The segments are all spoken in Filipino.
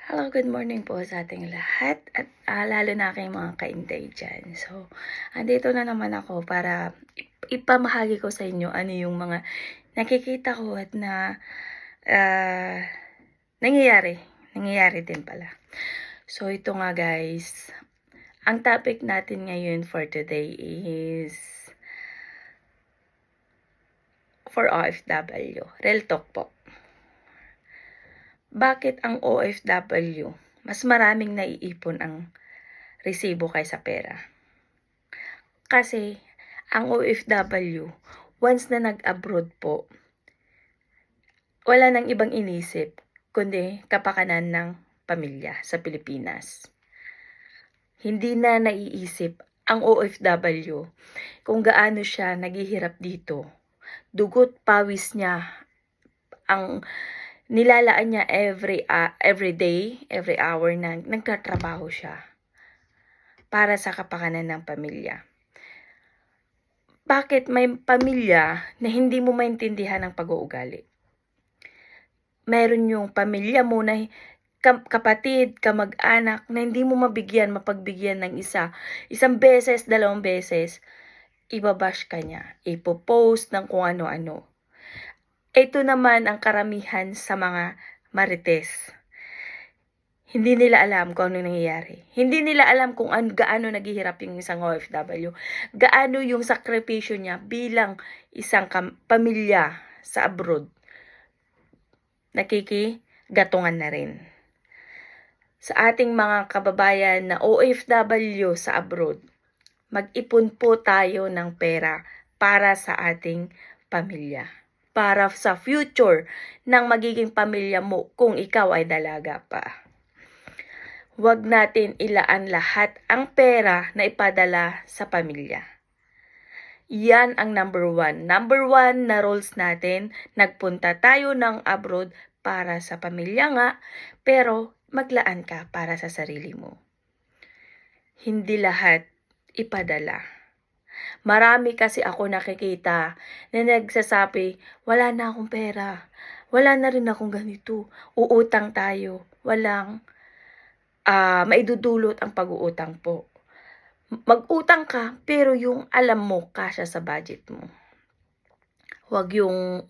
Hello, good morning po sa ating lahat at lalo na aking mga kaintay dyan. So, andito na naman ako para ipamahagi ko sa inyo ano yung mga nakikita ko at na nangyayari. Nangyayari din pala. So, ito nga guys, ang topic natin ngayon for today is for OFW. Real talk po. Bakit ang OFW mas maraming naiipon ang resibo kaysa pera? Kasi ang OFW, once na nag-abroad po, wala nang ibang inisip kundi kapakanan ng pamilya sa Pilipinas. Hindi na naiisip ang OFW kung gaano siya naghihirap dito. Dugot pawis niya ang nilalaan niya every day, every hour na nagtatrabaho siya para sa kapakanan ng pamilya. Bakit may pamilya na hindi mo maintindihan ang pag-uugali? Meron yung pamilya mo na kapatid, kamag-anak na hindi mo mapagbigyan ng isang beses, dalawang beses, ibabash ka niya, ipopost ng kung ano-ano. Ito naman ang karamihan sa mga marites. Hindi nila alam kung ano nangyayari. Hindi nila alam kung gaano naghihirap yung isang OFW. Gaano yung sakripisyo niya bilang isang pamilya sa abroad. Nakikigatungan na rin. Sa ating mga kababayan na OFW sa abroad, mag-ipon po tayo ng pera para sa ating pamilya. Para sa future ng magiging pamilya mo kung ikaw ay dalaga pa. Huwag natin ilaan lahat ang pera na ipadala sa pamilya. Yan ang number one. Number one na rules natin, nagpunta tayo ng abroad para sa pamilya nga, pero maglaan ka para sa sarili mo. Hindi lahat ipadala. Marami kasi ako nakikita na nagsasabi, wala na akong pera, wala na rin akong ganito, uutang tayo, walang maidudulot ang pag-uutang po. Mag-utang ka, pero yung alam mo, kasya sa budget mo. Huwag yung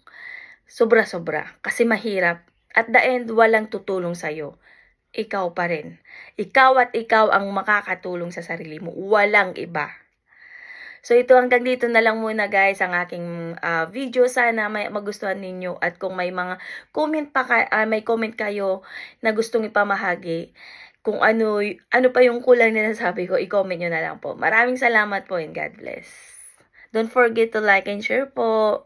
sobra-sobra, kasi mahirap. At the end, walang tutulong sa'yo. Ikaw pa rin. Ikaw at ikaw ang makakatulong sa sarili mo. Walang iba. So ito, hanggang dito na lang muna guys ang aking video. Sana may magustuhan ninyo at kung may mga comment pa may comment kayo na gustong ipamahagi, kung ano pa yung kulang na nasabi ko, i-comment nyo na lang po. Maraming salamat po and God bless. Don't forget to like and share po.